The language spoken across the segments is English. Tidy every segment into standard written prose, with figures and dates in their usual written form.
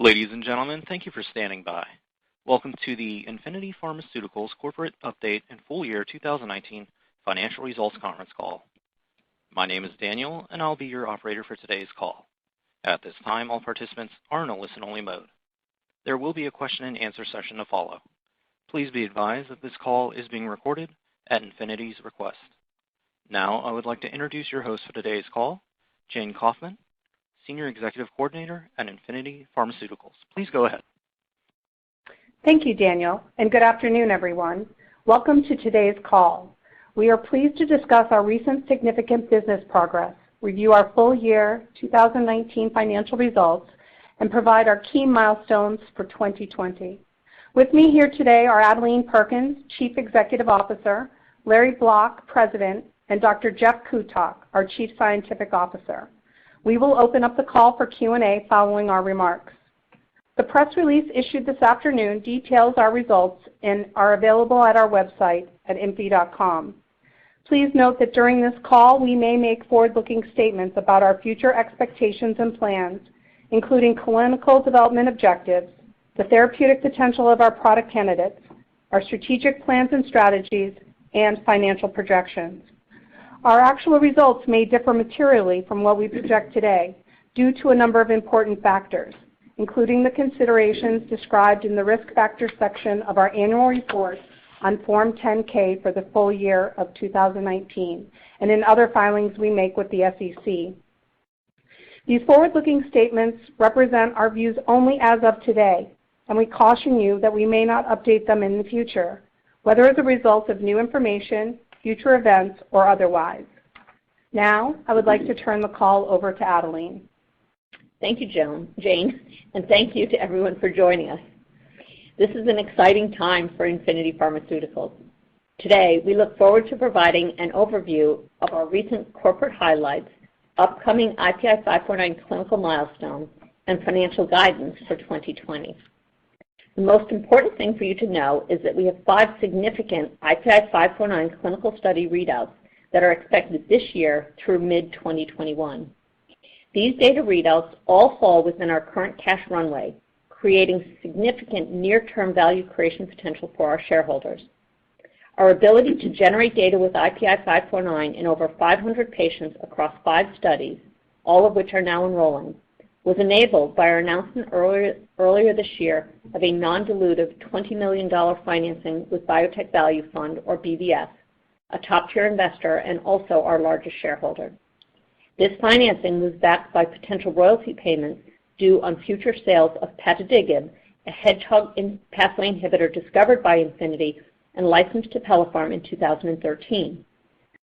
Ladies and gentlemen, thank you for standing by. Welcome to the INFI Pharmaceuticals Corporate Update and Full Year 2019 Financial Results Conference Call. My name is Daniel, and I'll be your operator for today's call. At this time, all participants are in a listen-only mode. There will be a question and answer session to follow. Please be advised that this call is being recorded at INFI's request. Now, I would like to introduce your host for today's call, Jane Kaufman, Senior Executive Coordinator at INFI Pharmaceuticals. Please go ahead. Thank you, Daniel, and good afternoon, everyone. Welcome to today's call. We are pleased to discuss our recent significant business progress, review our full year 2019 financial results, and provide our key milestones for 2020. With me here today are Adelene Perkins, Chief Executive Officer, Larry Block, President, and Dr. Jeff Kutok, our Chief Scientific Officer. We will open up the call for Q&A following our remarks. The press release issued this afternoon details our results and are available at our website at infi.com. Please note that during this call we may make forward-looking statements about our future expectations and plans, including clinical development objectives, the therapeutic potential of our product candidates, our strategic plans and strategies, and financial projections. Our actual results may differ materially from what we project today due to a number of important factors, including the considerations described in the Risk Factors section of our annual report on Form 10-K for the full year of 2019 and in other filings we make with the SEC. These forward-looking statements represent our views only as of today, and we caution you that we may not update them in the future, whether as a result of new information, future events, or otherwise. Now, I would like to turn the call over to Adelene. Thank you, Jane, and thank you to everyone for joining us. This is an exciting time for INFI Pharmaceuticals. Today, we look forward to providing an overview of our recent corporate highlights, upcoming IPI 549 clinical milestones, and financial guidance for 2020. The most important thing for you to know is that we have 5 significant IPI 549 clinical study readouts that are expected this year through mid-2021. These data readouts all fall within our current cash runway, creating significant near-term value creation potential for our shareholders. Our ability to generate data with IPI 549 in over 500 patients across 5 studies, all of which are now enrolling, was enabled by our announcement earlier this year of a non-dilutive $20 million financing with Biotech Value Fund, or BVF, a top-tier investor and also our largest shareholder. This financing was backed by potential royalty payments due on future sales of patadigib, a hedgehog pathway inhibitor discovered by INFI and licensed to Pellepharm in 2013.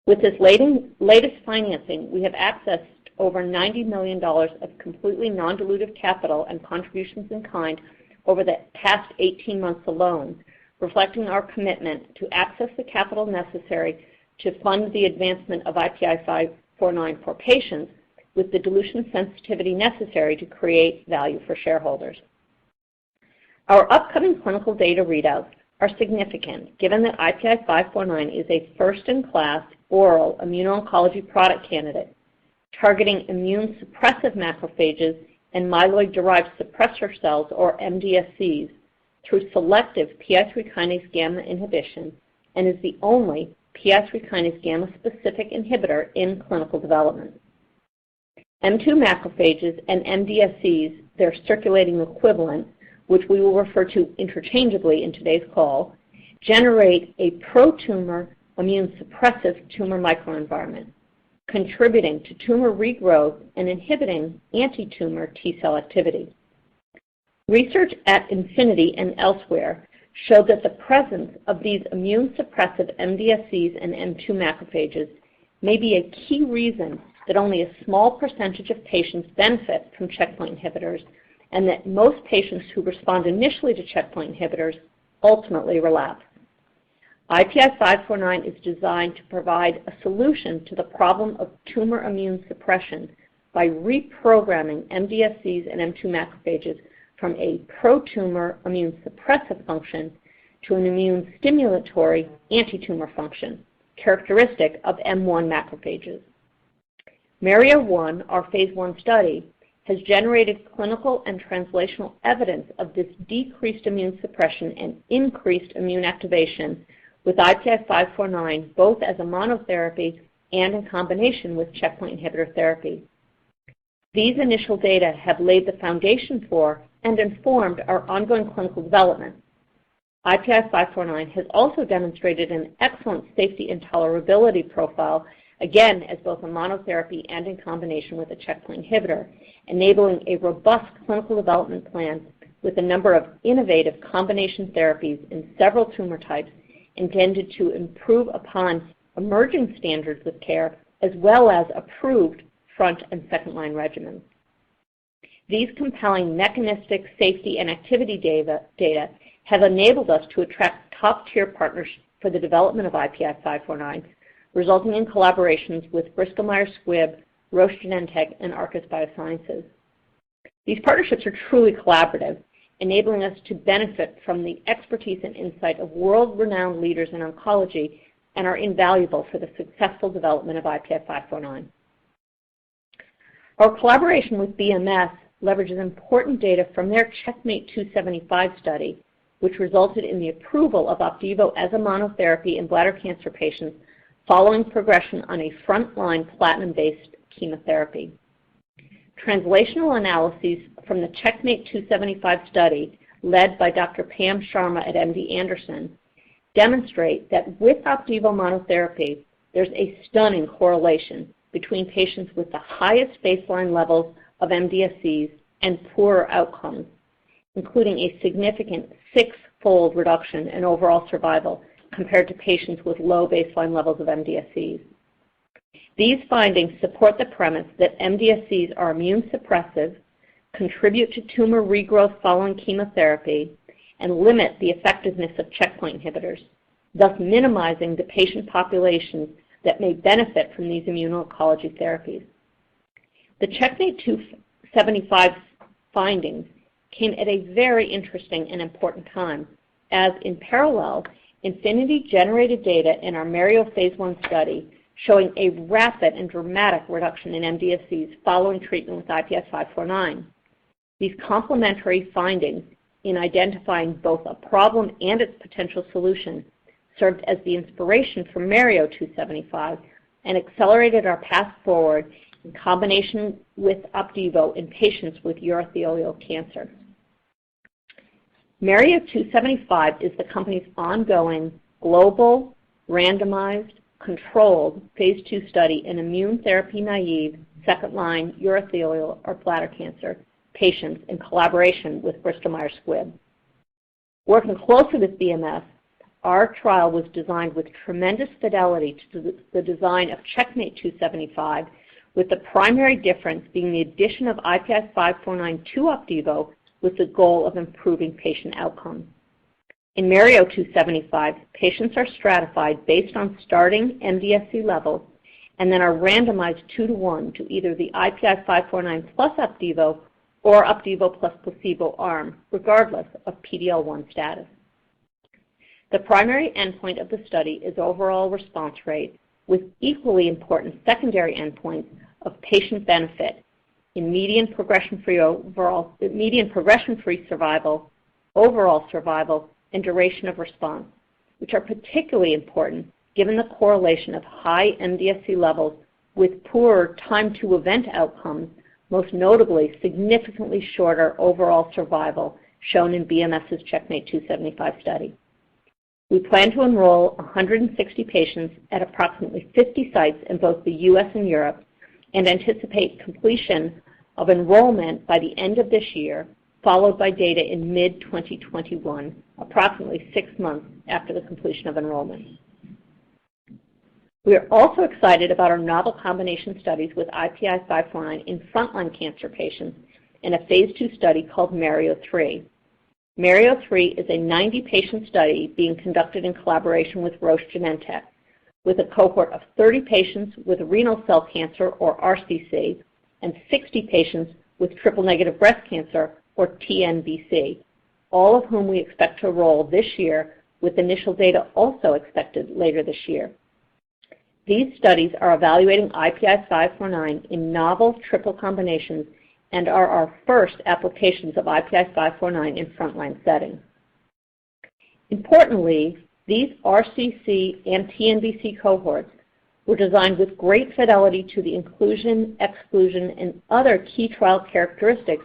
With this latest financing, we have accessed over $90 million of completely non-dilutive capital and contributions in kind over the past 18 months alone, reflecting our commitment to access the capital necessary to fund the advancement of IPI 549 for patients with the dilution sensitivity necessary to create value for shareholders. Our upcoming clinical data readouts are significant given that IPI 549 is a first-in-class oral immuno-oncology product candidate targeting immune-suppressive macrophages and myeloid-derived suppressor cells, or MDSCs, through selective PI3 kinase gamma inhibition and is the only PI3 kinase gamma-specific inhibitor in clinical development. M2 macrophages and MDSCs, their circulating equivalent, which we will refer to interchangeably in today's call, generate a pro-tumor immune-suppressive tumor microenvironment, contributing to tumor regrowth and inhibiting anti-tumor T-cell activity. Research at INFI and elsewhere showed that the presence of these immune-suppressive MDSCs and M2 macrophages may be a key reason that only a small percentage of patients benefit from checkpoint inhibitors and that most patients who respond initially to checkpoint inhibitors ultimately relapse. IPI 549 is designed to provide a solution to the problem of tumor immune suppression by reprogramming MDSCs and M2 macrophages from a pro-tumor immune suppressive function to an immune stimulatory anti-tumor function, characteristic of M1 macrophages. MARIO-1, our phase 1 study, has generated clinical and translational evidence of this decreased immune suppression and increased immune activation with IPI-549 both as a monotherapy and in combination with checkpoint inhibitor therapy. These initial data have laid the foundation for and informed our ongoing clinical development. IPI-549 has also demonstrated an excellent safety and tolerability profile, again as both a monotherapy and in combination with a checkpoint inhibitor, enabling a robust clinical development plan with a number of innovative combination therapies in several tumor types intended to improve upon emerging standards of care as well as approved front and second-line regimens. These compelling mechanistic safety and activity data have enabled us to attract top-tier partners for the development of IPI-549, resulting in collaborations with Bristol Myers Squibb, Roche Genentech, and Arcus Biosciences. These partnerships are truly collaborative, enabling us to benefit from the expertise and insight of world-renowned leaders in oncology and are invaluable for the successful development of IPI-549. Our collaboration with BMS leverages important data from their CheckMate 275 study, which resulted in the approval of Opdivo as a monotherapy in bladder cancer patients following progression on a frontline platinum-based chemotherapy. Translational analyses from the CheckMate 275 study, led by Dr. Pam Sharma at MD Anderson, demonstrate that with Opdivo monotherapy, there's a stunning correlation between patients with the highest baseline levels of MDSCs and poorer outcomes, including a significant 6-fold reduction in overall survival compared to patients with low baseline levels of MDSCs. These findings support the premise that MDSCs are immune suppressive, contribute to tumor regrowth following chemotherapy, and limit the effectiveness of checkpoint inhibitors, thus minimizing the patient populations that may benefit from these immuno-oncology therapies. The CheckMate 275 findings came at a very interesting and important time, as in parallel, Infinity generated data in our Mario phase 1 study showing a rapid and dramatic reduction in MDSCs following treatment with IPI-549. These complementary findings in identifying both a problem and its potential solution served as the inspiration for Mario 275 and accelerated our path forward in combination with Opdivo in patients with urothelial cancer. Mario 275 is the company's ongoing global, randomized, controlled phase 2 study in immune therapy naive second-line urothelial or bladder cancer patients in collaboration with Bristol Myers Squibb. Working closely with BMS, our trial was designed with tremendous fidelity to the design of CheckMate 275, with the primary difference being the addition of IPI-549 to Opdivo with the goal of improving patient outcomes. In Mario 275, patients are stratified based on starting MDSC levels and then are randomized 2-to-1 to either the IPI-549 plus Opdivo or Opdivo plus placebo arm, regardless of PD-L1 status. The primary endpoint of the study is overall response rate, with equally important secondary endpoints of patient benefit in median progression-free survival, overall survival, and duration of response, which are particularly important given the correlation of high MDSC levels with poorer time-to-event outcomes, most notably significantly shorter overall survival shown in BMS's CheckMate 275 study. We plan to enroll 160 patients at approximately 50 sites in both the U.S. and Europe and anticipate completion of enrollment by the end of this year, followed by data in mid-2021, approximately 6 months after the completion of enrollment. We are also excited about our novel combination studies with IPI-549 in frontline cancer patients in a phase 2 study called Mario 3. Mario 3 is a 90-patient study being conducted in collaboration with Roche Genentech, with a cohort of 30 patients with renal cell cancer, or RCC, and 60 patients with triple-negative breast cancer, or TNBC, all of whom we expect to enroll this year, with initial data also expected later this year. These studies are evaluating IPI-549 in novel triple combinations and are our first applications of IPI 549 in frontline settings. Importantly, these RCC and TNBC cohorts were designed with great fidelity to the inclusion, exclusion, and other key trial characteristics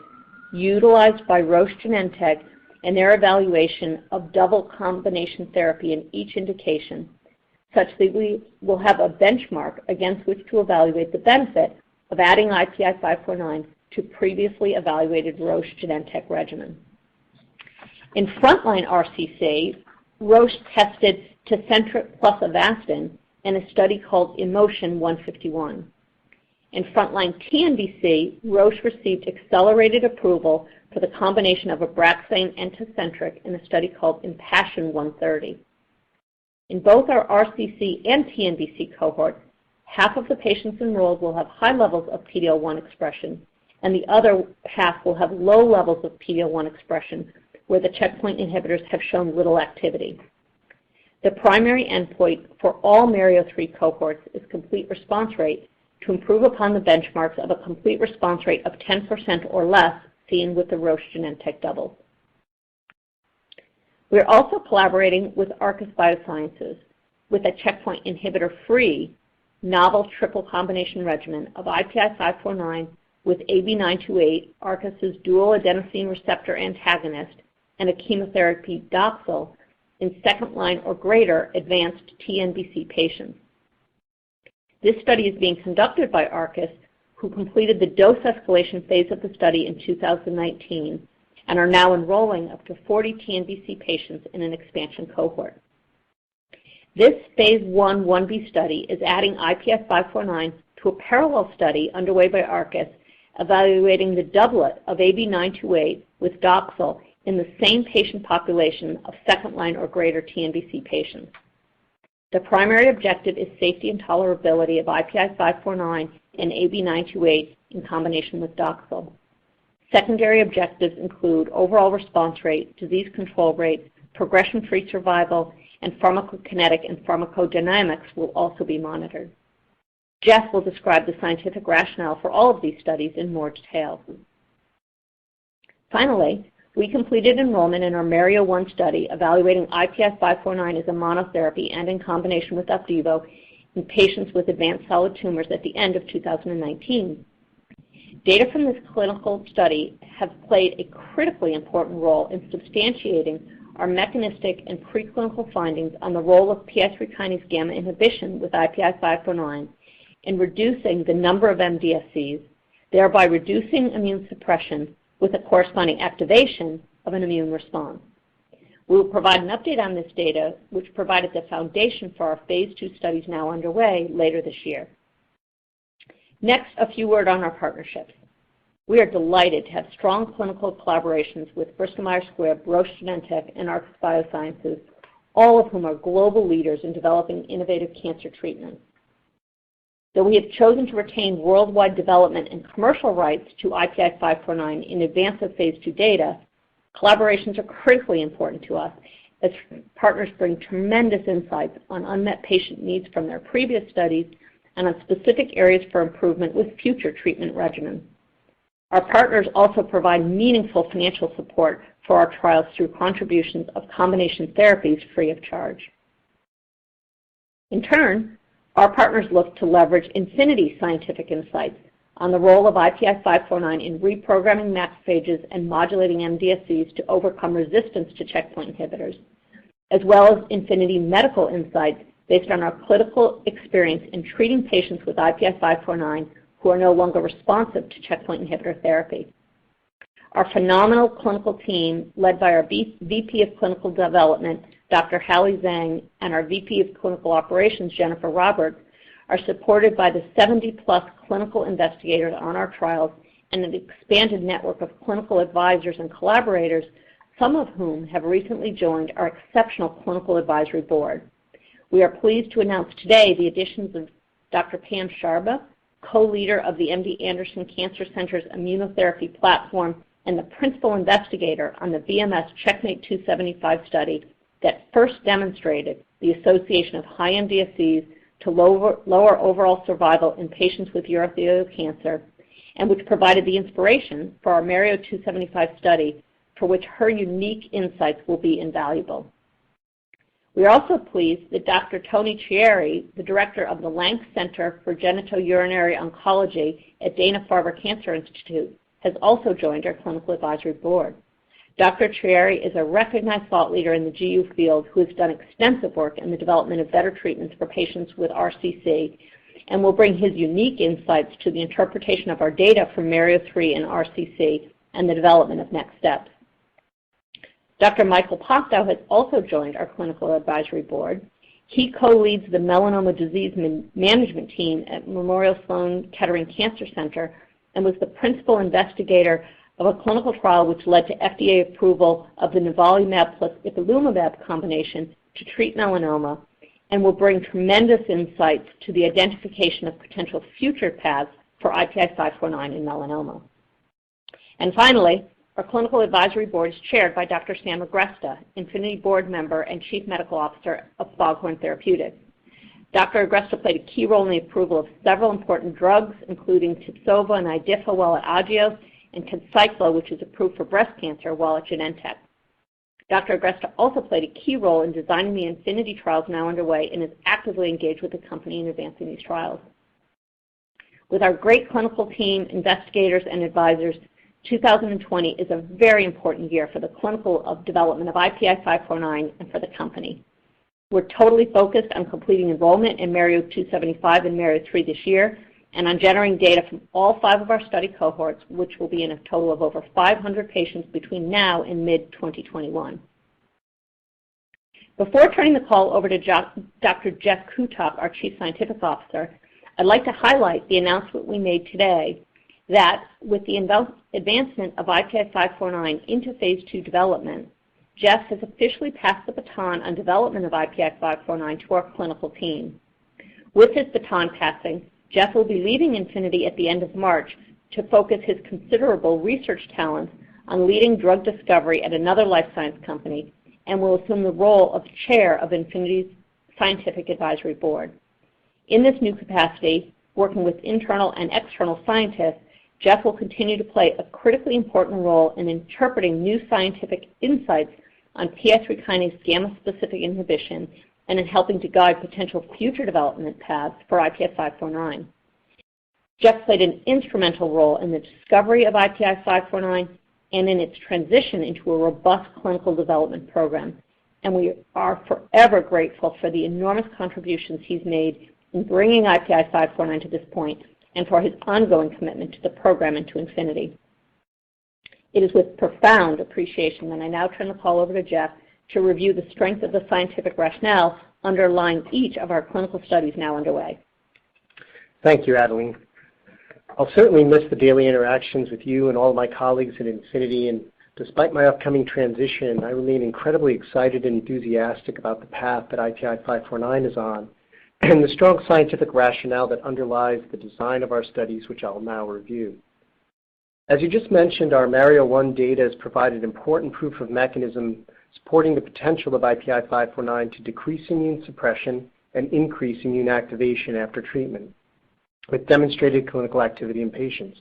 utilized by Roche Genentech in their evaluation of double combination therapy in each indication, such that we will have a benchmark against which to evaluate the benefit of adding IPI 549 to previously evaluated Roche Genentech regimen. In frontline RCC, Roche tested Tecentriq plus Avastin in a study called Emotion 151. In frontline TNBC, Roche received accelerated approval for the combination of Abraxane and Tecentriq in a study called Impassion 130. In both our RCC and TNBC cohorts, half of the patients enrolled will have high levels of PD-L1 expression, and the other half will have low levels of PD-L1 expression, where the checkpoint inhibitors have shown little activity. The primary endpoint for all Mario-3 cohorts is complete response rate to improve upon the benchmarks of a complete response rate of 10% or less seen with the Roche Genentech doubles. We are also collaborating with Arcus Biosciences with a checkpoint inhibitor-free novel triple combination regimen of IPI 549 with AB928, Arcus's dual adenosine receptor antagonist, and a chemotherapy Doxil in second-line or greater advanced TNBC patients. This study is being conducted by Arcus, who completed the dose escalation phase of the study in 2019 and are now enrolling up to 40 TNBC patients in an expansion cohort. This phase 1/1b study is adding IPI 549 to a parallel study underway by Arcus evaluating the doublet of AB928 with Doxil in the same patient population of second-line or greater TNBC patients. The primary objective is safety and tolerability of IPI 549 and AB928 in combination with Doxil. Secondary objectives include overall response rate, disease control rate, progression-free survival, and pharmacokinetic and pharmacodynamics will also be monitored. Jeff will describe the scientific rationale for all of these studies in more detail. Finally, we completed enrollment in our Mario-1 study evaluating IPI 549 as a monotherapy and in combination with Opdivo in patients with advanced solid tumors at the end of 2019. Data from this clinical study have played a critically important role in substantiating our mechanistic and preclinical findings on the role of PI3 kinase gamma inhibition with IPI 549 in reducing the number of MDSCs, thereby reducing immune suppression with a corresponding activation of an immune response. We will provide an update on this data, which provided the foundation for our phase 2 studies now underway later this year. Next, a few words on our partnerships. We are delighted to have strong clinical collaborations with Bristol Myers Squibb, Roche Genentech, and Arcus Biosciences, all of whom are global leaders in developing innovative cancer treatments. Though we have chosen to retain worldwide development and commercial rights to IPI 549 in advance of phase 2 data, collaborations are critically important to us as partners bring tremendous insights on unmet patient needs from their previous studies and on specific areas for improvement with future treatment regimens. Our partners also provide meaningful financial support for our trials through contributions of combination therapies free of charge. In turn, our partners look to leverage Infinity's scientific insights on the role of IPI 549 in reprogramming macrophages and modulating MDSCs to overcome resistance to checkpoint inhibitors, as well as Infinity medical insights based on our clinical experience in treating patients with IPI 549 who are no longer responsive to checkpoint inhibitor therapy. Our phenomenal clinical team, led by our VP of Clinical Development, Dr. Hallie Zhang, and our VP of Clinical Operations, Jennifer Roberts, are supported by the 70-plus clinical investigators on our trials and an expanded network of clinical advisors and collaborators, some of whom have recently joined our exceptional clinical advisory board. We are pleased to announce today the additions of Dr. Pam Sharma, co-leader of the MD Anderson Cancer Center's immunotherapy platform and the principal investigator on the VMS Checkmate 275 study that first demonstrated the association of high MDSCs to lower overall survival in patients with urothelial cancer, and which provided the inspiration for our Mario 275 study, for which her unique insights will be invaluable. We are also pleased that Dr. Tony Chieri, the director of the Lank Center for Genitourinary Oncology at Dana-Farber Cancer Institute, has also joined our clinical advisory board. Dr. Chieri is a recognized thought leader in the GU field who has done extensive work in the development of better treatments for patients with RCC and will bring his unique insights to the interpretation of our data from Mario 3 and RCC and the development of next steps. Dr. Michael Postow has also joined our clinical advisory board. He co-leads the melanoma disease management team at Memorial Sloan Kettering Cancer Center and was the principal investigator of a clinical trial which led to FDA approval of the nivolumab plus ipilimumab combination to treat melanoma, and will bring tremendous insights to the identification of potential future paths for IPI-549 in melanoma. And finally, our clinical advisory board is chaired by Dr. Sam Agresta, Infinity board member and chief medical officer of Foghorn Therapeutics. Dr. Agresta played a key role in the approval of several important drugs, including Tibsova and Idifa while at Agios, and Kadcyclo, which is approved for breast cancer, while at Genentech. Dr. Agresta also played a key role in designing the Infinity trials now underway and is actively engaged with the company in advancing these trials. With our great clinical team, investigators, and advisors, 2020 is a very important year for the clinical development of IPI-549 and for the company. We're totally focused on completing enrollment in Mario 275 and Mario 3 this year, and on generating data from all 5 of our study cohorts, which will be in a total of over 500 patients between now and mid-2021. Before turning the call over to Dr. Jeff Kutok, our Chief Scientific Officer, I'd like to highlight the announcement we made today that with the advancement of IPI-549 into phase 2 development, Jeff has officially passed the baton on development of IPI-549 to our clinical team. With his baton passing, Jeff will be leaving Infinity at the end of March to focus his considerable research talents on leading drug discovery at another life science company, and will assume the role of chair of Infinity's scientific advisory board. In this new capacity, working with internal and external scientists, Jeff will continue to play a critically important role in interpreting new scientific insights on PI3 kinase gamma-specific inhibition and in helping to guide potential future development paths for IPI-549. Jeff played an instrumental role in the discovery of IPI-549 and in its transition into a robust clinical development program, and we are forever grateful for the enormous contributions he's made in bringing IPI-549 to this point and for his ongoing commitment to the program and to Infinity. It is with profound appreciation that I now turn the call over to Jeff to review the strength of the scientific rationale underlying each of our clinical studies now underway. Thank you, Adelene. I'll certainly miss the daily interactions with you and all of my colleagues at Infinity, and despite my upcoming transition, I remain incredibly excited and enthusiastic about the path that IPI-549 is on and the strong scientific rationale that underlies the design of our studies, which I'll now review. As you just mentioned, our Mario 1 data has provided important proof of mechanism supporting the potential of IPI-549 to decrease immune suppression and increase immune activation after treatment, with demonstrated clinical activity in patients.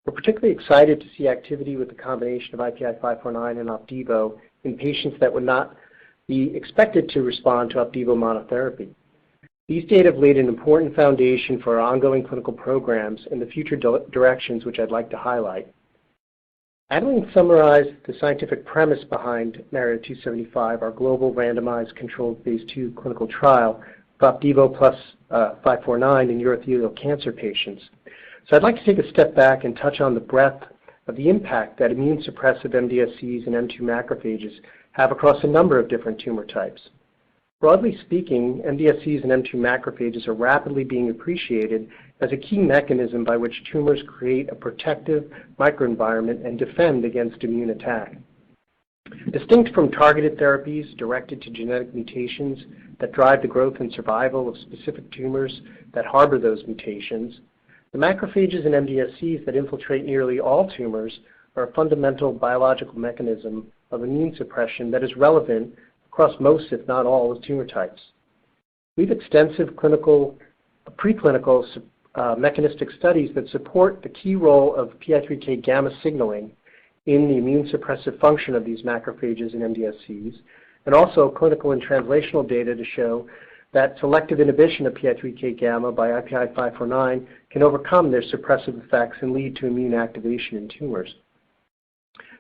We're particularly excited to see activity with the combination of IPI-549 and Opdivo in patients that would not be expected to respond to Opdivo monotherapy. These data have laid an important foundation for our ongoing clinical programs and the future directions which I'd like to highlight. Adeline summarized the scientific premise behind Mario 275, our global randomized controlled phase 2 clinical trial of Opdivo plus 549 in urothelial cancer patients. So I'd like to take a step back and touch on the breadth of the impact that immune suppressive MDSCs and M2 macrophages have across a number of different tumor types. Broadly speaking, MDSCs and M2 macrophages are rapidly being appreciated as a key mechanism by which tumors create a protective microenvironment and defend against immune attack. Distinct from targeted therapies directed to genetic mutations that drive the growth and survival of specific tumors that harbor those mutations, the macrophages and MDSCs that infiltrate nearly all tumors are a fundamental biological mechanism of immune suppression that is relevant across most, if not all, of tumor types. We have extensive preclinical mechanistic studies that support the key role of PI3K gamma signaling in the immune suppressive function of these macrophages in MDSCs, and also clinical and translational data to show that selective inhibition of PI3K gamma by IPI 549 can overcome their suppressive effects and lead to immune activation in tumors.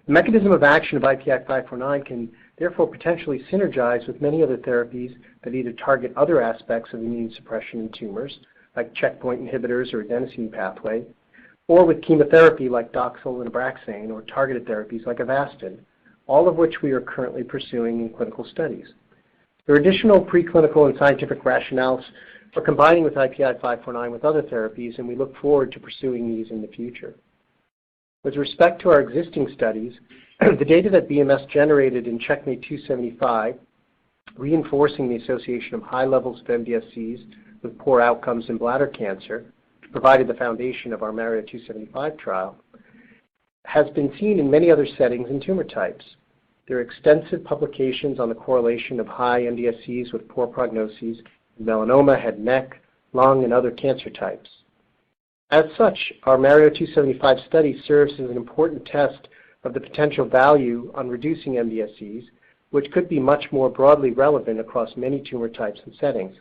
The mechanism of action of IPI 549 can therefore potentially synergize with many other therapies that either target other aspects of immune suppression in tumors, like checkpoint inhibitors or adenosine pathway, or with chemotherapy like Doxil and Abraxane, or targeted therapies like Avastin, all of which we are currently pursuing in clinical studies. There are additional preclinical and scientific rationales for combining with IPI 549 with other therapies, and we look forward to pursuing these in the future. With respect to our existing studies, the data that BMS generated in Checkmate 275, reinforcing the association of high levels of MDSCs with poor outcomes in bladder cancer, provided the foundation of our Mario 275 trial, has been seen in many other settings and tumor types. There are extensive publications on the correlation of high MDSCs with poor prognoses in melanoma, head and neck, lung, and other cancer types. As such, our Mario 275 study serves as an important test of the potential value on reducing MDSCs, which could be much more broadly relevant across many tumor types and settings.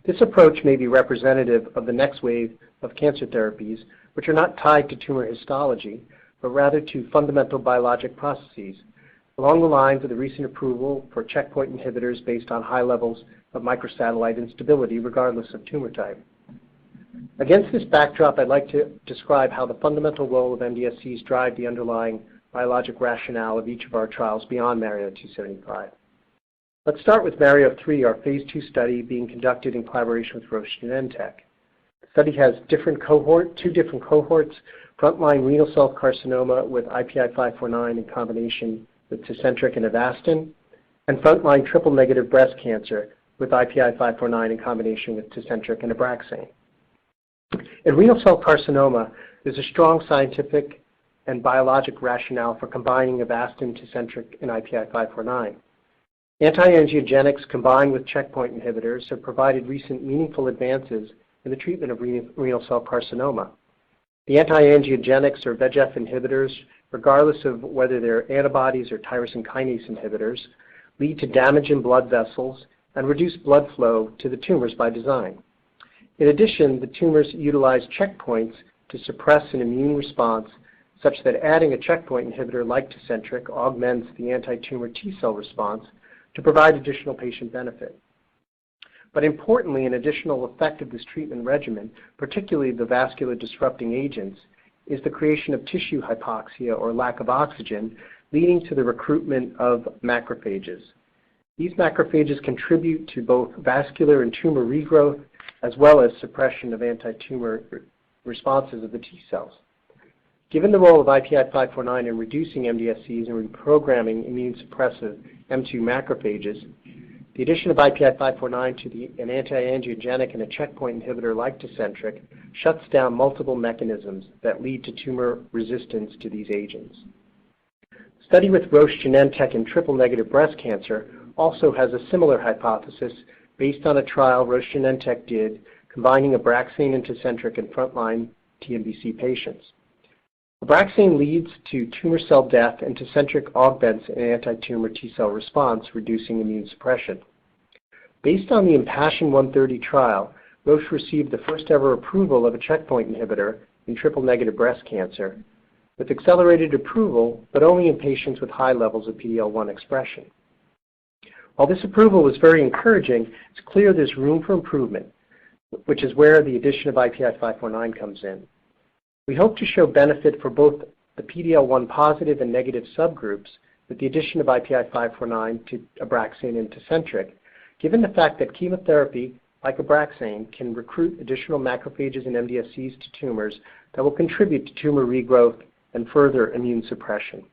This approach may be representative of the next wave of cancer therapies, which are not tied to tumor histology, but rather to fundamental biologic processes, along the lines of the recent approval for checkpoint inhibitors based on high levels of microsatellite instability regardless of tumor type. Against this backdrop, I'd like to describe how the fundamental role of MDSCs drive the underlying biologic rationale of each of our trials beyond Mario 275. Let's start with Mario 3, our phase 2 study being conducted in collaboration with Roche Genentech. The study has two different cohorts, frontline renal cell carcinoma with IPI 549 in combination with Tecentriq and Avastin, and frontline triple-negative breast cancer with IPI 549 in combination with Tecentriq and Abraxane. In renal cell carcinoma, there's a strong scientific and biologic rationale for combining Avastin, Tecentriq, and IPI 549. Anti-angiogenics combined with checkpoint inhibitors have provided recent meaningful advances in the treatment of renal cell carcinoma. The anti-angiogenics or VEGF inhibitors, regardless of whether they're antibodies or tyrosine kinase inhibitors, lead to damage in blood vessels and reduce blood flow to the tumors by design. In addition, the tumors utilize checkpoints to suppress an immune response such that adding a checkpoint inhibitor like Tecentriq augments the anti-tumor T-cell response to provide additional patient benefit. But importantly, an additional effect of this treatment regimen, particularly the vascular disrupting agents, is the creation of tissue hypoxia or lack of oxygen, leading to the recruitment of macrophages. These macrophages contribute to both vascular and tumor regrowth, as well as suppression of anti-tumor responses of the T cells. Given the role of IPI 549 in reducing MDSCs and reprogramming immune suppressive M2 macrophages, the addition of IPI 549 to an anti-angiogenic and a checkpoint inhibitor like Tecentriq shuts down multiple mechanisms that lead to tumor resistance to these agents. The study with Roche Genentech in triple-negative breast cancer also has a similar hypothesis based on a trial Roche Genentech did combining Abraxane and Tecentriq in frontline TNBC patients. Abraxane leads to tumor cell death, and Tecentriq augments an anti-tumor T-cell response, reducing immune suppression. Based on the Impassion 130 trial, Roche received the first ever approval of a checkpoint inhibitor in triple-negative breast cancer, with accelerated approval, but only in patients with high levels of PD-L1 expression. While this approval was very encouraging, it's clear there's room for improvement, which is where the addition of IPI 549 comes in. We hope to show benefit for both the PD-L1 positive and negative subgroups with the addition of IPI 549 to Abraxane and Tecentriq, given the fact that chemotherapy, like Abraxane, can recruit additional macrophages and MDSCs to tumors that will contribute to tumor regrowth and further immune suppression.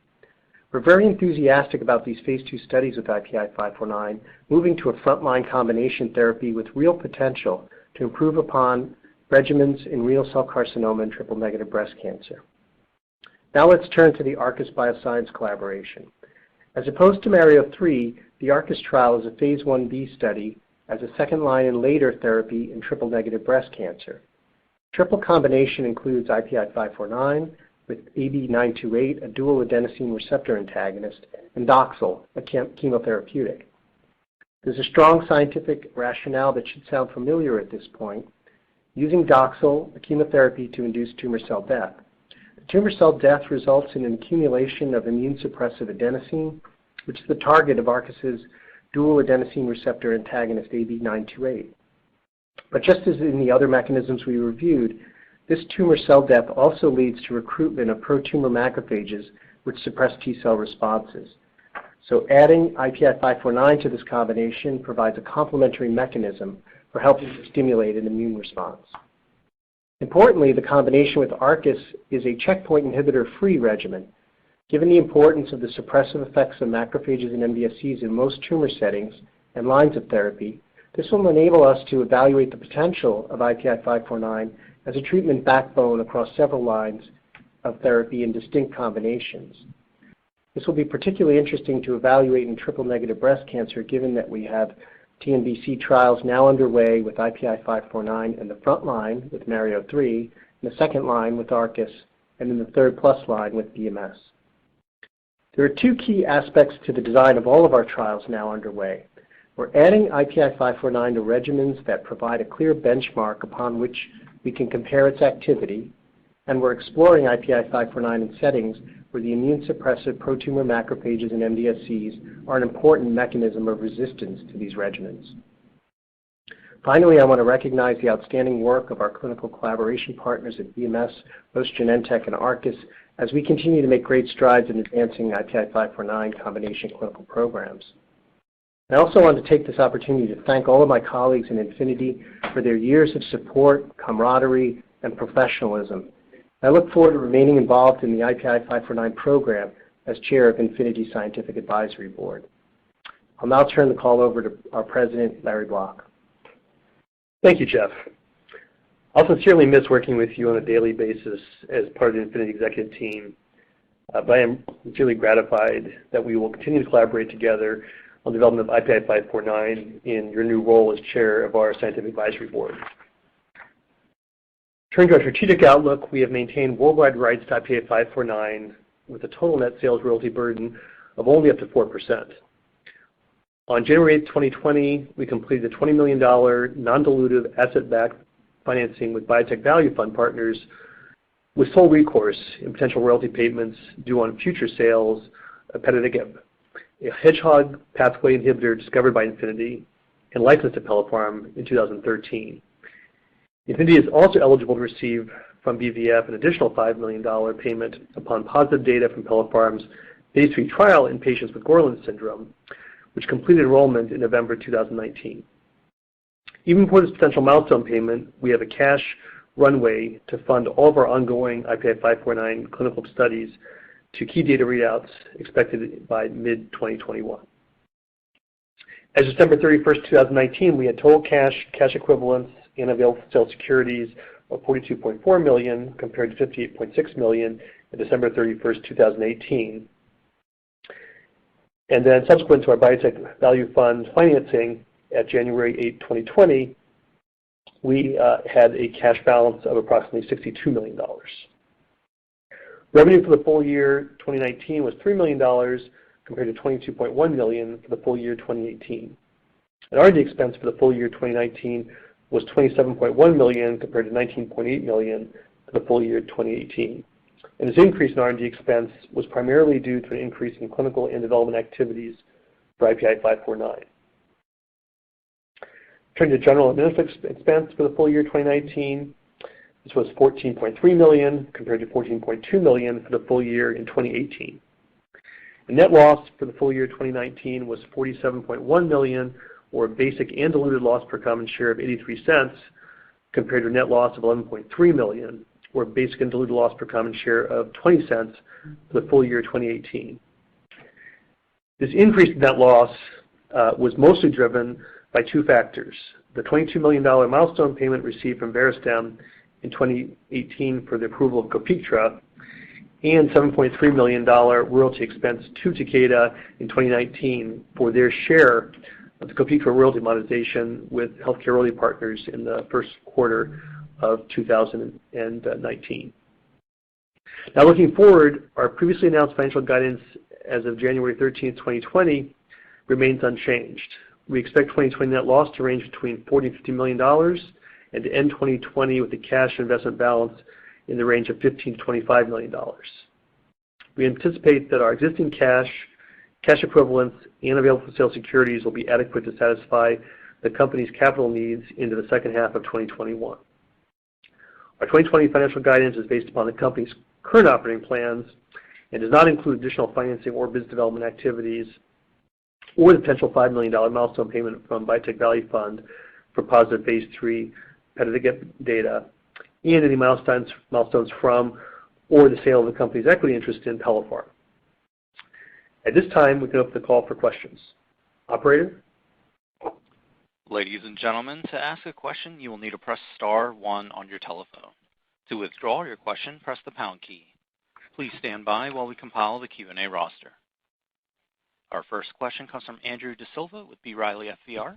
We're very enthusiastic about these phase 2 studies with IPI 549, moving to a frontline combination therapy with real potential to improve upon regimens in renal cell carcinoma and triple-negative breast cancer. Now let's turn to the Arcus Bioscience collaboration. As opposed to Mario 3, the Arcus trial is a phase 1b study as a second-line and later therapy in triple-negative breast cancer. Triple combination includes IPI-549 with AB928, a dual adenosine receptor antagonist, and Doxil, a chemotherapeutic. There's a strong scientific rationale that should sound familiar at this point, using Doxil, a chemotherapy, to induce tumor cell death. The tumor cell death results in an accumulation of immune suppressive adenosine, which is the target of Arcus's dual adenosine receptor antagonist AB928. But just as in the other mechanisms we reviewed, this tumor cell death also leads to recruitment of pro-tumor macrophages, which suppress T-cell responses. So adding IPI-549 to this combination provides a complementary mechanism for helping to stimulate an immune response. Importantly, the combination with Arcus is a checkpoint inhibitor-free regimen. Given the importance of the suppressive effects of macrophages and MDSCs in most tumor settings and lines of therapy, this will enable us to evaluate the potential of IPI-549 as a treatment backbone across several lines of therapy in distinct combinations. This will be particularly interesting to evaluate in triple-negative breast cancer, given that we have TNBC trials now underway with IPI-549 in the front line with Mario-3, in the second line with Arcus, and in the third-plus line with BMS. There are two key aspects to the design of all of our trials now underway. We're adding IPI-549 to regimens that provide a clear benchmark upon which we can compare its activity, and we're exploring IPI-549 in settings where the immune suppressive pro-tumor macrophages and MDSCs are an important mechanism of resistance to these regimens. Finally, I want to recognize the outstanding work of our clinical collaboration partners at BMS, Roche Genentech, and Arcus as we continue to make great strides in advancing IPI-549 combination clinical programs. I also want to take this opportunity to thank all of my colleagues in Infinity for their years of support, camaraderie, and professionalism. I look forward to remaining involved in the IPI-549 program as chair of Infinity Scientific Advisory Board. I'll now turn the call over to our president, Larry Block. Thank you, Jeff. I'll sincerely miss working with you on a daily basis as part of the Infinity executive team, but I am sincerely gratified that we will continue to collaborate together on the development of IPI-549 in your new role as chair of our Scientific Advisory Board. Turning to our strategic outlook, we have maintained worldwide rights to IPI-549 with a total net sales royalty burden of only up to 4%. On January 8, 2020, we completed a $20 million non-dilutive asset-backed financing with Biotech Value Fund partners with sole recourse in potential royalty payments due on future sales of petadigib, a hedgehog pathway inhibitor discovered by Infinity and licensed to Pellepharm in 2013. Infinity is also eligible to receive from BVF an additional $5 million payment upon positive data from Pellepharm's phase 3 trial in patients with Gorlin syndrome, which completed enrollment in November 2019. Even before this potential milestone payment, we have a cash runway to fund all of our ongoing IPI-549 clinical studies to key data readouts expected by mid-2021. As of December 31st, 2019, we had total cash equivalents, and available sale securities of $42.4 million compared to $58.6 million at December 31st, 2018. And then subsequent to our Biotech Value Fund financing at January 8, 2020, we had a cash balance of approximately $62 million. Revenue for the full year 2019 was $3 million compared to $22.1 million for the full year 2018. And R&D expense for the full year 2019 was $27.1 million compared to $19.8 million for the full year 2018. And this increase in R&D expense was primarily due to an increase in clinical and development activities for IPI-549. Turning to general administrative expense for the full year 2019, this was $14.3 million compared to $14.2 million for the full year in 2018. The net loss for the full year 2019 was $47.1 million, or a basic and diluted loss per common share of 83 cents, compared to a net loss of $11.3 million, or a basic and diluted loss per common share of 20 cents for the full year 2018. This increase in net loss was mostly driven by two factors: the $22 million milestone payment received from Verastem in 2018 for the approval of Copiktra, and $7.3 million royalty expense to Takeda in 2019 for their share of the Copiktra royalty monetization with healthcare royalty partners in the first quarter of 2019. Now looking forward, our previously announced financial guidance as of January 13th, 2020 remains unchanged. We expect 2020 net loss to range between $40 and $50 million and to end 2020 with a cash investment balance in the range of $15 to $25 million. We anticipate that our existing cash equivalents, and available for sale securities will be adequate to satisfy the company's capital needs into the second half of 2021. Our 2020 financial guidance is based upon the company's current operating plans and does not include additional financing or business development activities or the potential $5 million milestone payment from Biotech Value Fund for positive phase 3 pediatric data and any milestones from or the sale of the company's equity interest in Pelipharm. At this time, we can open the call for questions. Operator? Ladies and gentlemen, to ask a question, you will need to press star 1 on your telephone. To withdraw your question, press the pound key. Please stand by while we compile the Q&A roster. Our first question comes from Andrew DeSilva with B. Riley FBR.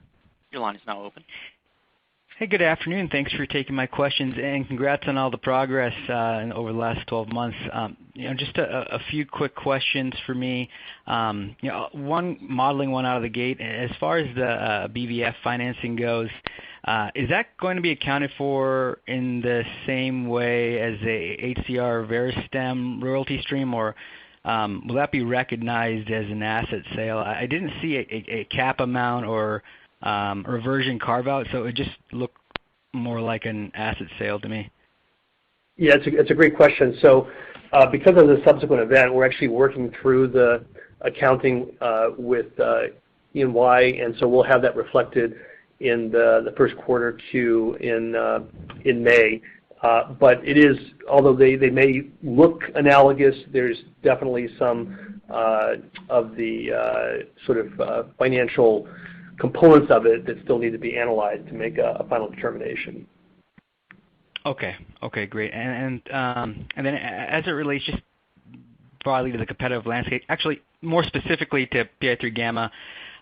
Your line is now open. Hey, good afternoon. Thanks for taking my questions, and congrats on all the progress over the last 12 months. Just a few quick questions for me. One modeling one out of the gate. As far as the BVF financing goes, is that going to be accounted for in the same way as a HCR Veristem royalty stream, or will that be recognized as an asset sale? I didn't see a cap amount or reversion carve out, so it just looked more like an asset sale to me. Yeah, it's a great question. So because of the subsequent event, we're actually working through the accounting with INFI, and so we'll have that reflected in the first quarter Q in May. But it is, although they may look analogous, there's definitely some of the sort of financial components of it that still need to be analyzed to make a final determination. Okay, great. And then as it relates just broadly to the competitive landscape, actually more specifically to PI3 gamma,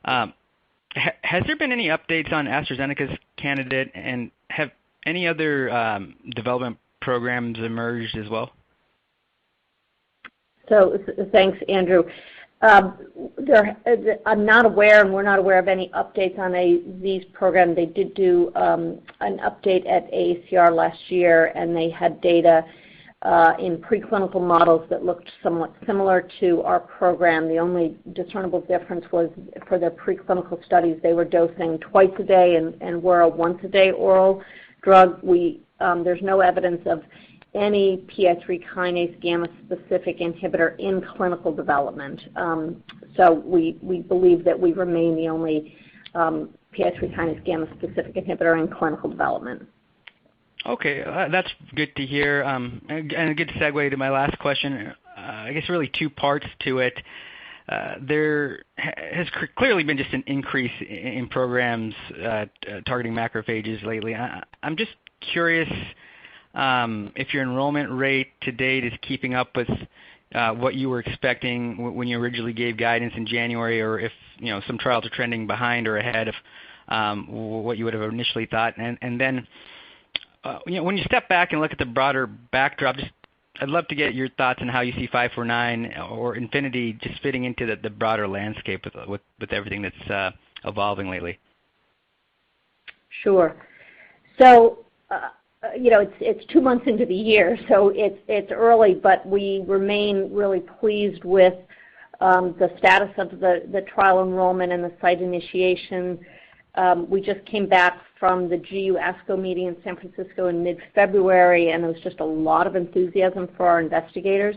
has there been any updates on AstraZeneca's candidate, and have any other development programs emerged as well? So thanks, Andrew. I'm not aware, and we're not aware of any updates on these programs. They did do an update at AACR last year, and they had data in preclinical models that looked somewhat similar to our program. The only discernible difference was for their preclinical studies, they were dosing twice a day and were a once-a-day oral drug. There's no evidence of any PI3 kinase gamma-specific inhibitor in clinical development. So we believe that we remain the only PI3 kinase gamma-specific inhibitor in clinical development. Okay, that's good to hear. And a good segue to my last question. I guess really two parts to it. There has clearly been just an increase in programs targeting macrophages lately. I'm just curious if your enrollment rate to date is keeping up with what you were expecting when you originally gave guidance in January, or if some trials are trending behind or ahead of what you would have initially thought. And then when you step back and look at the broader backdrop, I'd love to get your thoughts on how you see 549 or Infinity just fitting into the broader landscape with everything that's evolving lately. Sure. So, it's 2 months into the year, so it's early, but we remain really pleased with the status of the trial enrollment and the site initiation. We just came back from the GU ASCO meeting in San Francisco in mid-February, and there was just a lot of enthusiasm from our investigators.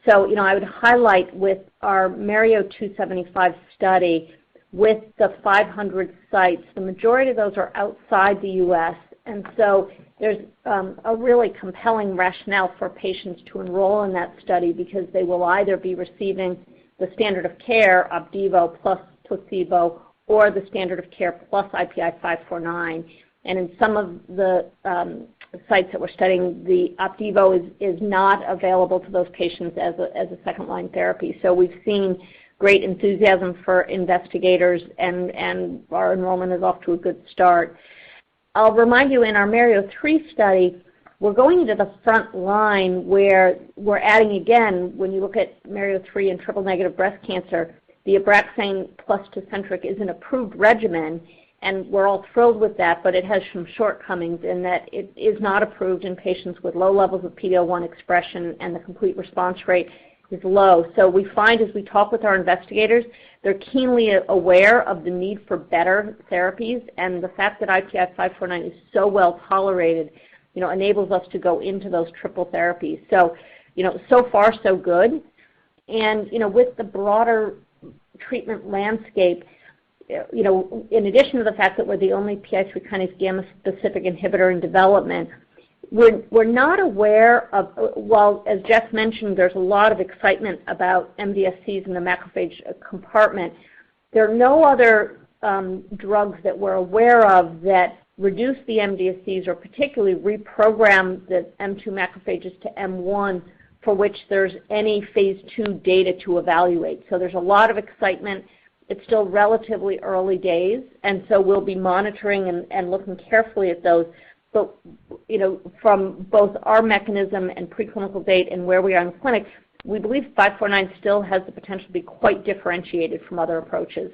So, I would highlight with our Mario 275 study, with the 500 sites, the majority of those are outside the U.S., and so there's a really compelling rationale for patients to enroll in that study because they will either be receiving the standard of care, Opdivo plus placebo, or the standard of care plus IPI 549. And in some of the sites that we're studying, the Opdivo is not available to those patients as a second-line therapy. So we've seen great enthusiasm for investigators, and our enrollment is off to a good start. I'll remind you, in our Mario-3 study, we're going into the front line where we're adding again, when you look at Mario-3 and triple-negative breast cancer, the Abraxane plus Tecentriq is an approved regimen, and we're all thrilled with that, but it has some shortcomings in that it is not approved in patients with low levels of PD-L1 expression, and the complete response rate is low. So we find as we talk with our investigators, they're keenly aware of the need for better therapies, and the fact that IPI-549 is so well tolerated, enables us to go into those triple therapies. So, so far so good. And, with the broader treatment landscape, in addition to the fact that we're the only PI3 kinase gamma specific inhibitor in development, we're not aware of, while as Jeff mentioned, there's a lot of excitement about MDSCs in the macrophage compartment, there are no other drugs that we're aware of that reduce the MDSCs or particularly reprogram the M2 macrophages to M1 for which there's any phase 2 data to evaluate. So there's a lot of excitement. It's still relatively early days, and so we'll be monitoring and looking carefully at those. But, from both our mechanism and preclinical data and where we are in the clinic, we believe 549 still has the potential to be quite differentiated from other approaches.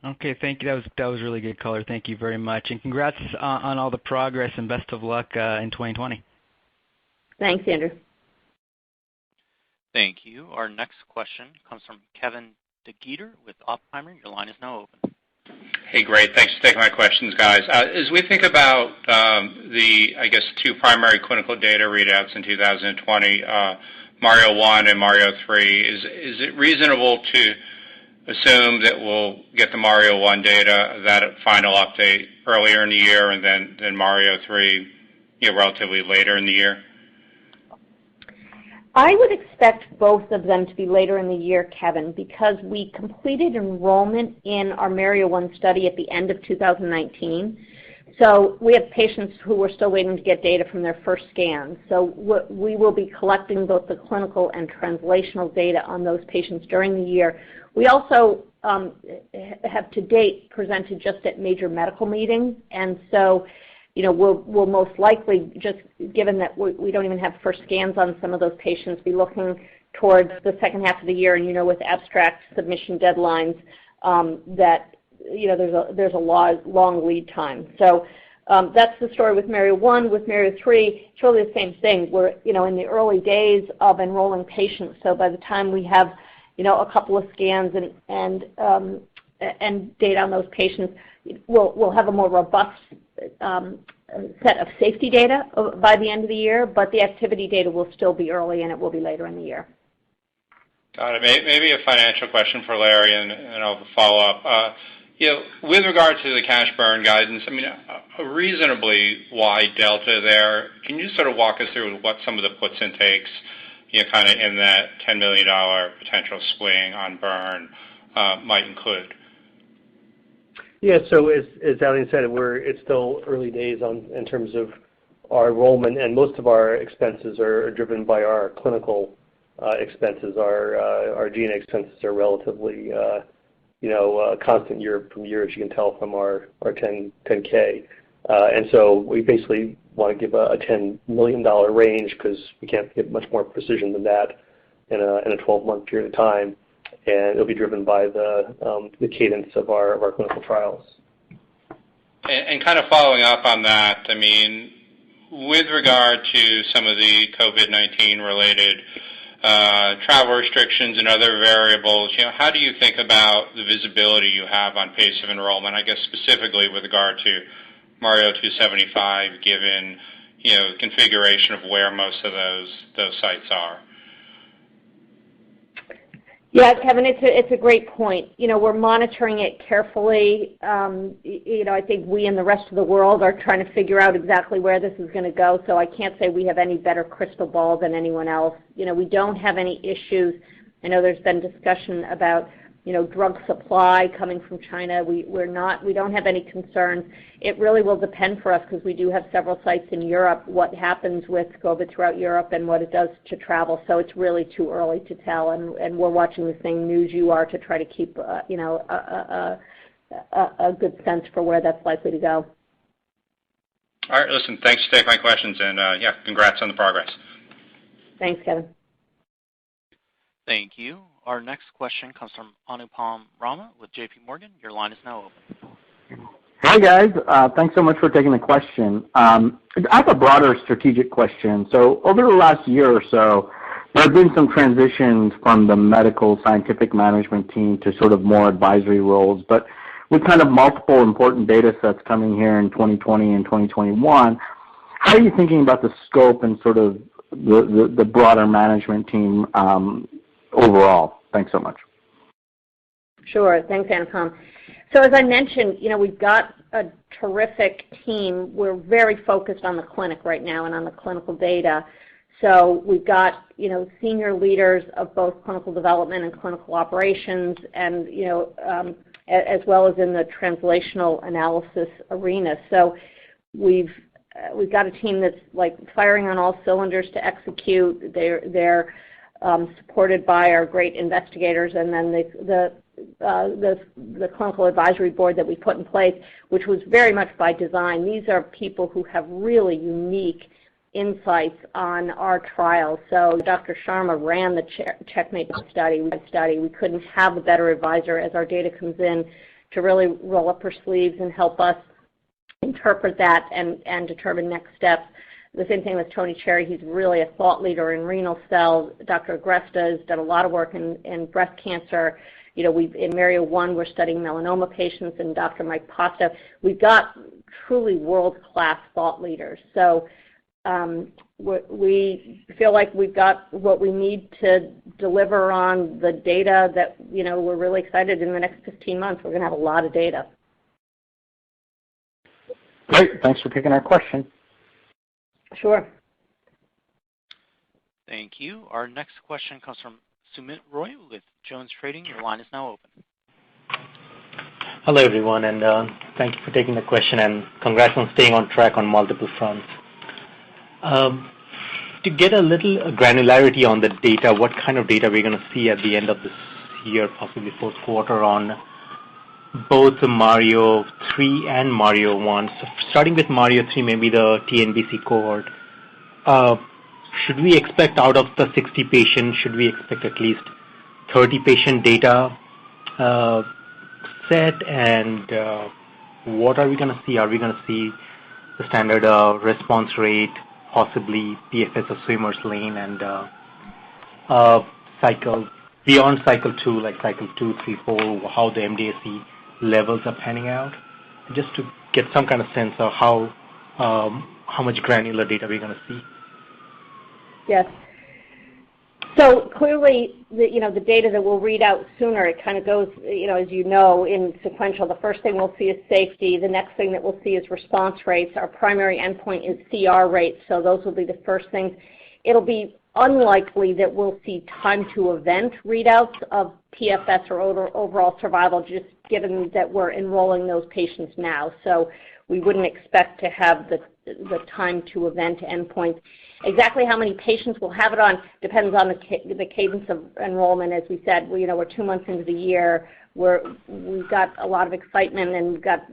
Okay, thank you. That was really good color. Thank you very much. And congrats on all the progress, and best of luck in 2020. Thanks, Andrew. Thank you. Our next question comes from Kevin DeGeeter with Oppenheimer. Your line is now open. Hey, great. Thanks for taking my questions, guys. As we think about I guess, two primary clinical data readouts in 2020, Mario-1 and Mario-3, is it reasonable to assume that we'll get the Mario-1 data, that final update earlier in the year, and then Mario-3 relatively later in the year? I would expect both of them to be later in the year, Kevin, because we completed enrollment in our Mario-1 study at the end of 2019. So we have patients who are still waiting to get data from their first scans. So we will be collecting both the clinical and translational data on those patients during the year. We also have to date presented just at major medical meetings, and so we'll most likely, just given that we don't even have first scans on some of those patients, be looking towards the second half of the year, and with abstract submission deadlines that there's a long lead time. So that's the story with Mario-1. With Mario-3, it's really the same thing. We're in the early days of enrolling patients, so by the time we have a couple of scans and data on those patients, we'll have a more robust set of safety data by the end of the year, but the activity data will still be early, and it will be later in the year. Got it. Maybe a financial question for Larry, and I'll follow up. With regard to the cash burn guidance, a reasonably wide delta there. Can you sort of walk us through what some of the puts and takes, kind of in that $10 million potential swing on burn might include? Yeah, so as Adelene said, it's still early days in terms of our enrollment, and most of our expenses are driven by our clinical expenses. Our G&A expenses are relatively constant year from year, as you can tell from our 10K. And so we basically want to give a $10 million range because we can't give much more precision than that in a 12-month period of time. And it'll be driven by the cadence of our clinical trials. And kind of following up on that, with regard to some of the COVID-19 related travel restrictions and other variables, how do you think about the visibility you have on pace of enrollment? I guess specifically with regard to Mario 275, given the configuration of where most of those sites are. Yeah, Kevin, it's a great point. We're monitoring it carefully. I think we and the rest of the world are trying to figure out exactly where this is going to go, so I can't say we have any better crystal ball than anyone else. We don't have any issues. I know there's been discussion about drug supply coming from China. We don't have any concerns. It really will depend for us because we do have several sites in Europe, what happens with COVID throughout Europe and what it does to travel. So it's really too early to tell, and we're watching the same news you are to try to keep a good sense for where that's likely to go. All right, listen, thanks for taking my questions, and yeah, congrats on the progress. Thanks, Kevin. Thank you. Our next question comes from Anupam Rama with JP Morgan. Your line is now open. Hi, guys. Thanks so much for taking the question. I have a broader strategic question. So over the last year or so, there have been some transitions from the medical scientific management team to sort of more advisory roles, but with kind of multiple important data sets coming here in 2020 and 2021, how are you thinking about the scope and sort of the broader management team overall? Thanks so much. Sure. Thanks, Anupam. So as I mentioned, we've got a terrific team. We're very focused on the clinic right now and on the clinical data. So we've got, senior leaders of both clinical development and clinical operations, and as well as in the translational analysis arena. So we've got a team that's like firing on all cylinders to execute. They're supported by our great investigators, and then the clinical advisory board that we put in place, which was very much by design. These are people who have really unique insights on our trials. So Dr. Sharma ran the Checkmate study. We couldn't have a better advisor as our data comes in to really roll up her sleeves and help us interpret that and determine next steps. The same thing with Tony Cherry. He's really a thought leader in renal cell. Dr. Agresta has done a lot of work in breast cancer. In Mario 1, we're studying melanoma patients, and Dr. Mike Pasta. We've got truly world-class thought leaders. So we feel like we've got what we need to deliver on the data that, we're really excited in the next 15 months. We're going to have a lot of data. Great. Thanks for taking our question. Sure. Thank you. Our next question comes from Sumit Roy with Jones Trading. Your line is now open. Hello, everyone, and thank you for taking the question, and congrats on staying on track on multiple fronts. To get a little granularity on the data, what kind of data we're going to see at the end of this year, possibly fourth quarter, on both the Mario 3 and Mario 1. So starting with Mario 3, maybe the TNBC cohort, should we expect out of the 60 patients, should we expect at least 30 patient data set? And what are we going to see? Are we going to see the standard response rate, possibly PFS of swimmer's lane, and beyond cycle 2, like cycle 2, 3, 4, how the MDSC levels are panning out? Just to get some kind of sense of how much granular data we're going to see. Yes. So clearly, the data that we'll read out sooner, it kind of goes, as in sequential. The first thing we'll see is safety. The next thing that we'll see is response rates. Our primary endpoint is CR rates, so those will be the first things. It'll be unlikely that we'll see time to event readouts of PFS or overall survival, just given that we're enrolling those patients now. So we wouldn't expect to have the time to event endpoint. Exactly how many patients we'll have it on depends on the cadence of enrollment. As we said, we're 2 months into the year. We've got a lot of excitement, and we've got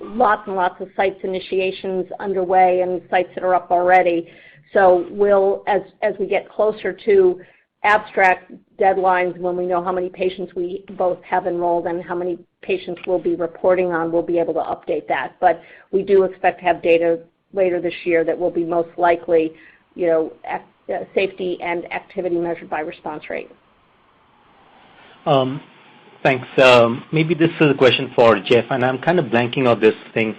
lots and lots of sites initiations underway and sites that are up already. So we'll, as we get closer to abstract deadlines, when we know how many patients we both have enrolled and how many patients we'll be reporting on, we'll be able to update that. But we do expect to have data later this year that will be most likely, safety and activity measured by response rate. Thanks. Maybe this is a question for Jeff, and I'm kind of blanking on this thing.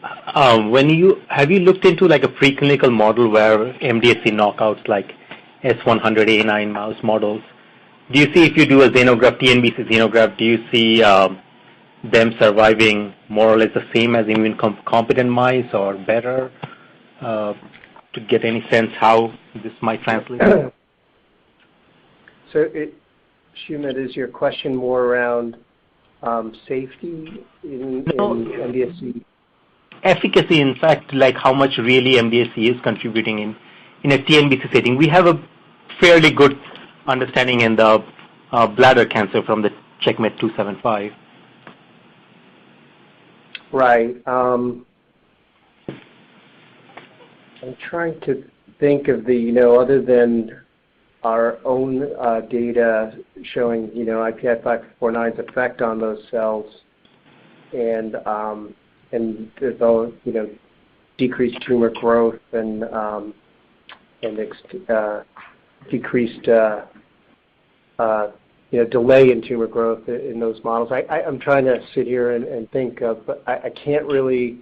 Have you looked into like a preclinical model where MDSC knockouts like S100A9 mouse models? Do you see, if you do a xenograft, TNBC xenograft, do you see them surviving more or less the same as immune competent mice or better? To get any sense how this might translate? So, Sumit, is your question more around safety in MDSC? Efficacy, in fact, like how much really MDSC is contributing in a TNBC setting. We have a fairly good understanding in the bladder cancer from the Checkmate 275. Right. I'm trying to think of the, other than our own data showing, IPI 549's effect on those cells, and there's all, decreased tumor growth and decreased, delay in tumor growth in those models. I'm trying to sit here and think of, but I can't really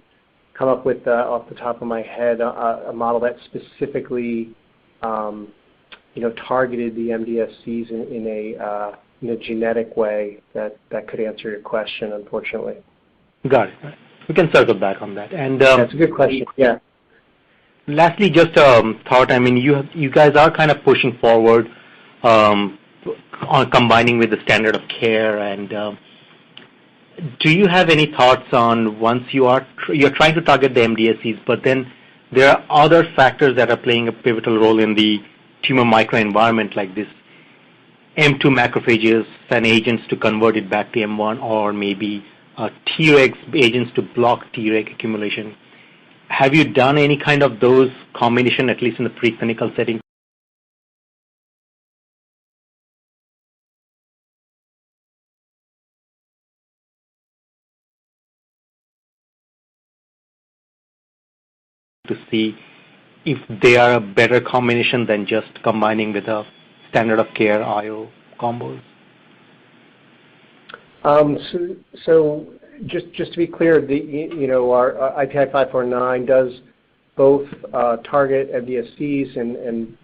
come up with, off the top of my head, a model that specifically, targeted the MDSCs in a genetic way that could answer your question, unfortunately. Got it. We can circle back on that. And that's a good question. Yeah. Lastly, just a thought. I mean, you guys are kind of pushing forward on combining with the standard of care. And do you have any thoughts on once you're trying to target the MDSCs, but then there are other factors that are playing a pivotal role in the tumor microenvironment, like this M2 macrophages and agents to convert it back to M1, or maybe Treg agents to block Treg accumulation. Have you done any kind of those combination, at least in the preclinical setting? To see if they are a better combination than just combining with a standard of care IO combos? So just to be clear, our IPI 549 does both target MDSCs and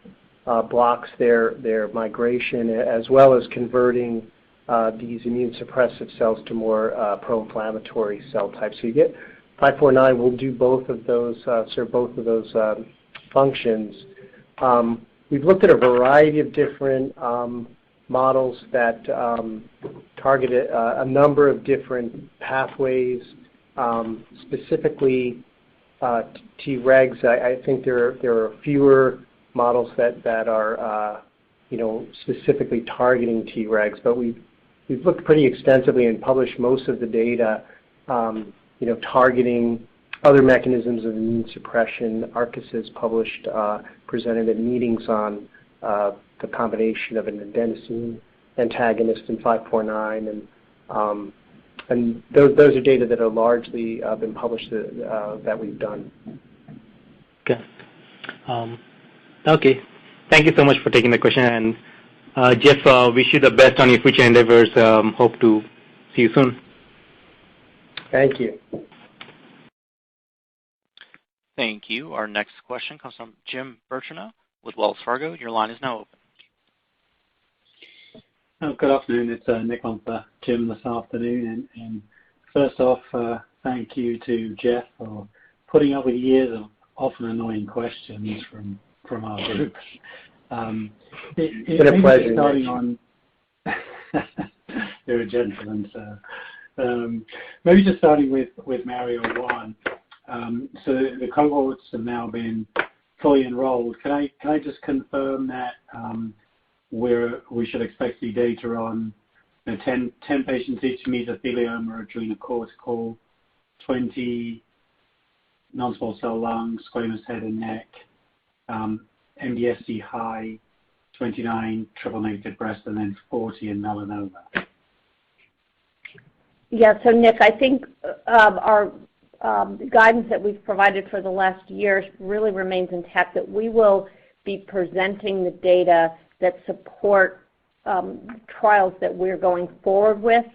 blocks their migration, as well as converting these immune suppressive cells to more pro-inflammatory cell types. So you get 549 will do both of those, serve both of those functions. We've looked at a variety of different models that target a number of different pathways, specifically Tregs. I think there are fewer models that are specifically targeting Tregs, but we've looked pretty extensively and published most of the data targeting other mechanisms of immune suppression. Arcus has published, presented at meetings on the combination of an adenosine antagonist and 549, and those are data that are largely been published that we've done. Okay. Okay. Thank you so much for taking the question, and Jeff, wish you the best on your future endeavors. Hope to see you soon. Thank you. Thank you. Our next question comes from Jim Birchenough with Wells Fargo. Your line is now open. Good afternoon. It's Nick on for Jim this afternoon. And first off, thank you to Jeff for putting up with years of often annoying questions from our group. It's been a pleasure. Starting on, you're a gentleman, sir. Maybe just starting with Mario 1. So the cohorts have now been fully enrolled. Can I just confirm that we should expect to see data on 10 patients each mesothelioma or adrenocortical, 20 non-small cell lung, squamous head and neck, MDSC high, 29 triple negative breast, and then 40 in melanoma? Yeah, so Nick, I think our guidance that we've provided for the last year really remains intact, that we will be presenting the data that support trials that we're going forward with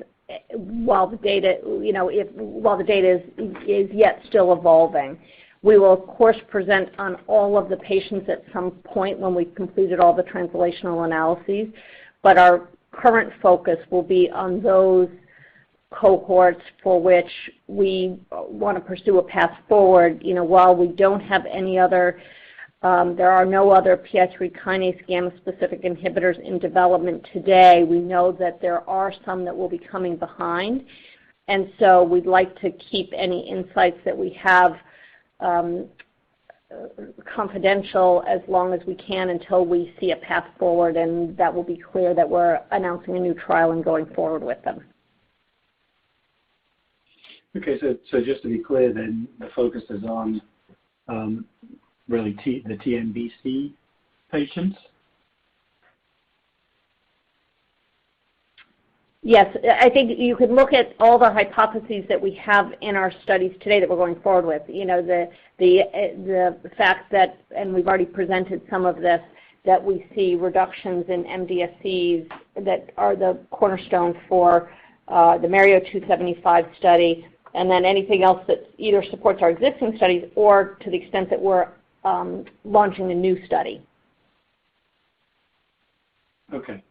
while the data, while the data is yet still evolving. We will, of course, present on all of the patients at some point when we've completed all the translational analyses, but our current focus will be on those cohorts for which we want to pursue a path forward. While we don't have any other, there are no other PI3 kinase gamma-specific inhibitors in development today, we know that there are some that will be coming behind, and so we'd like to keep any insights that we have confidential as long as we can until we see a path forward, and that will be clear that we're announcing a new trial and going forward with them. Okay, so just to be clear then, the focus is on really the TNBC patients? Yes, I think you could look at all the hypotheses that we have in our studies today that we're going forward with. You know, the fact that, and we've already presented some of this, that we see reductions in MDSCs that are the cornerstone for the Mario 275 study, and then anything else that either supports our existing studies or to the extent that we're launching a new study. Okay.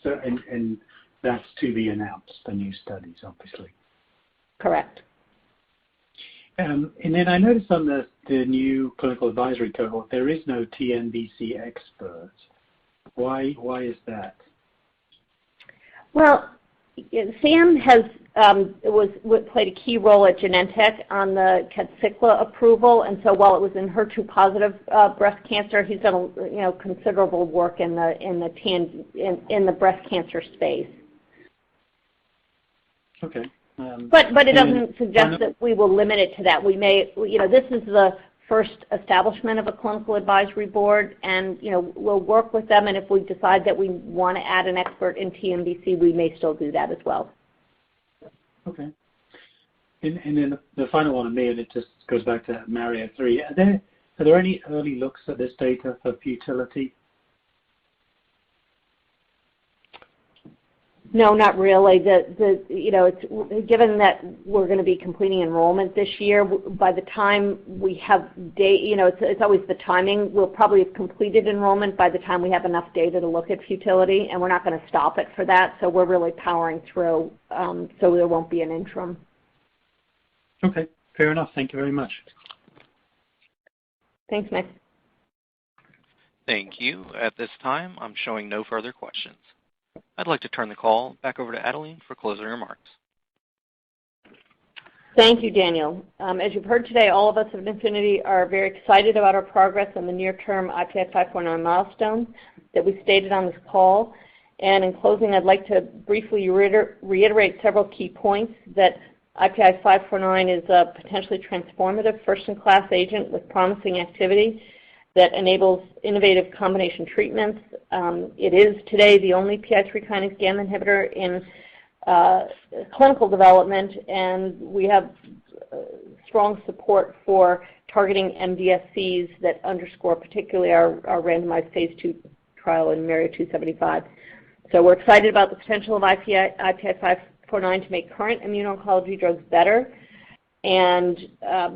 So, and that's to be announced, the new studies, obviously. Correct. And then I noticed on the new clinical advisory cohort, there is no TNBC expert. Why is that? Well, Sam has played a key role at Genentech on the Kadcycla approval, and so while it was in HER2 positive breast cancer, he's done considerable work in the breast cancer space. Okay. But it doesn't suggest that we will limit it to that. We may, this is the first establishment of a clinical advisory board, and we'll work with them. And if we decide that we want to add an expert in TNBC, we may still do that as well. Okay. And then the final one on me, and it just goes back to Mario 3. Are there any early looks at this data for futility? No, not really. It's given that we're going to be completing enrollment this year. By the time we have data, it's always the timing. We'll probably have completed enrollment by the time we have enough data to look at futility, and we're not going to stop it for that. So we're really powering through, so there won't be an interim. Okay, fair enough. Thank you very much. Thanks, Mick. Thank you. At this time, I'm showing no further questions. I'd like to turn the call back over to Adelene for closing remarks. Thank you, Daniel. As you've heard today, all of us at Infinity are very excited about our progress on the near-term IPI 549 milestones that we stated on this call. And in closing, I'd like to briefly reiterate several key points: that IPI 549 is a potentially transformative first-in-class agent with promising activity that enables innovative combination treatments. It is today the only PI3 kinase gamma inhibitor in clinical development, and we have strong support for targeting MDSCs that underscore particularly our randomized phase 2 trial in Mario 275. So we're excited about the potential of IPI 549 to make current immuno-oncology drugs better, and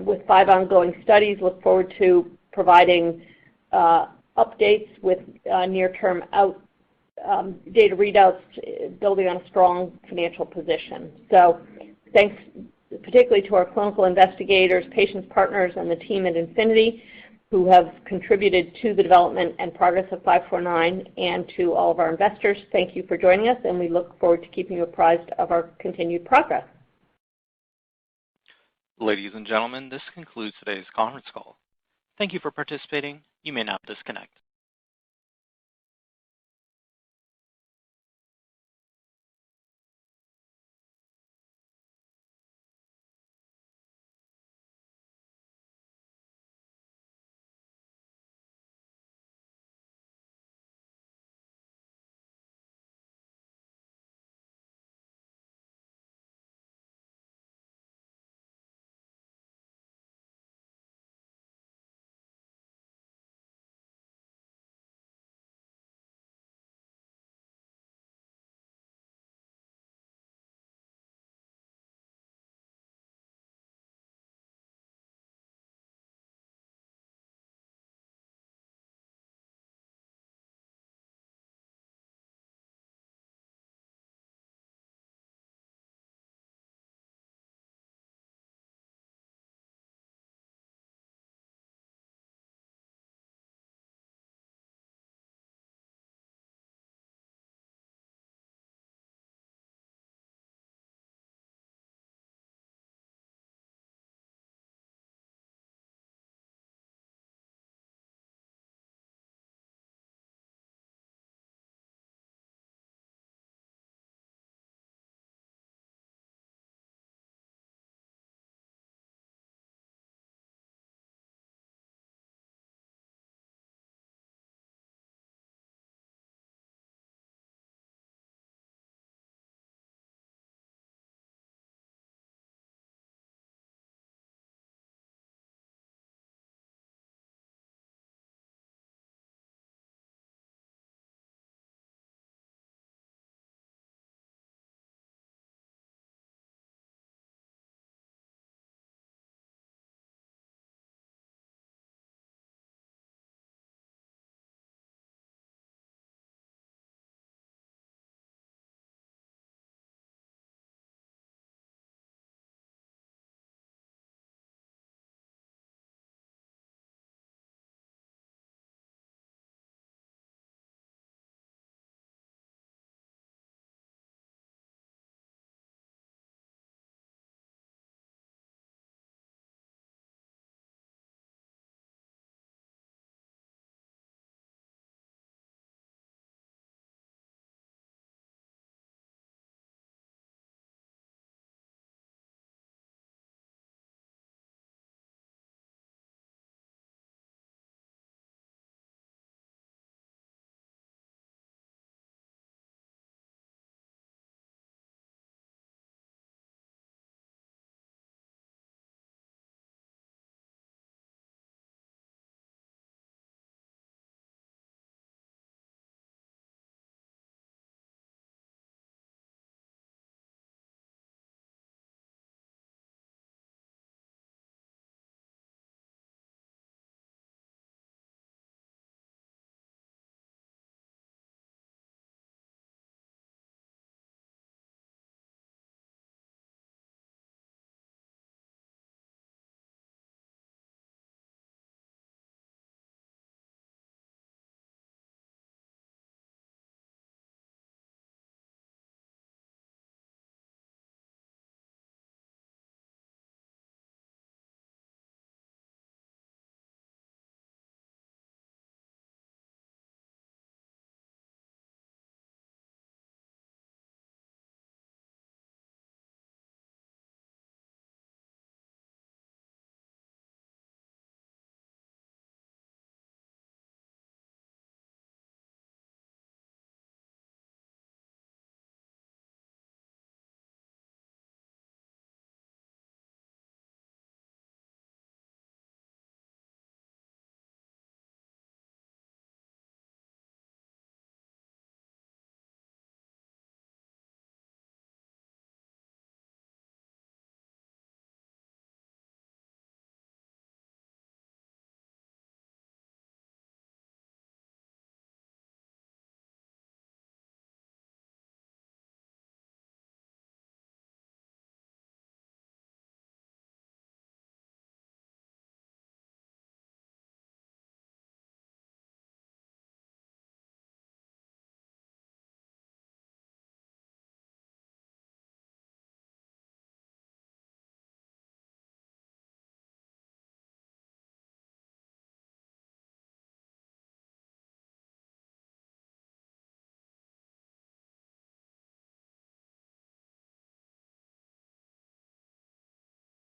with 5 ongoing studies, look forward to providing updates with near-term data readouts, building on a strong financial position. So thanks particularly to our clinical investigators, patients, partners, and the team at Infinity who have contributed to the development and progress of 549, and to all of our investors. Thank you for joining us, and we look forward to keeping you apprised of our continued progress. Ladies and gentlemen, this concludes today's conference call. Thank you for participating. You may now disconnect.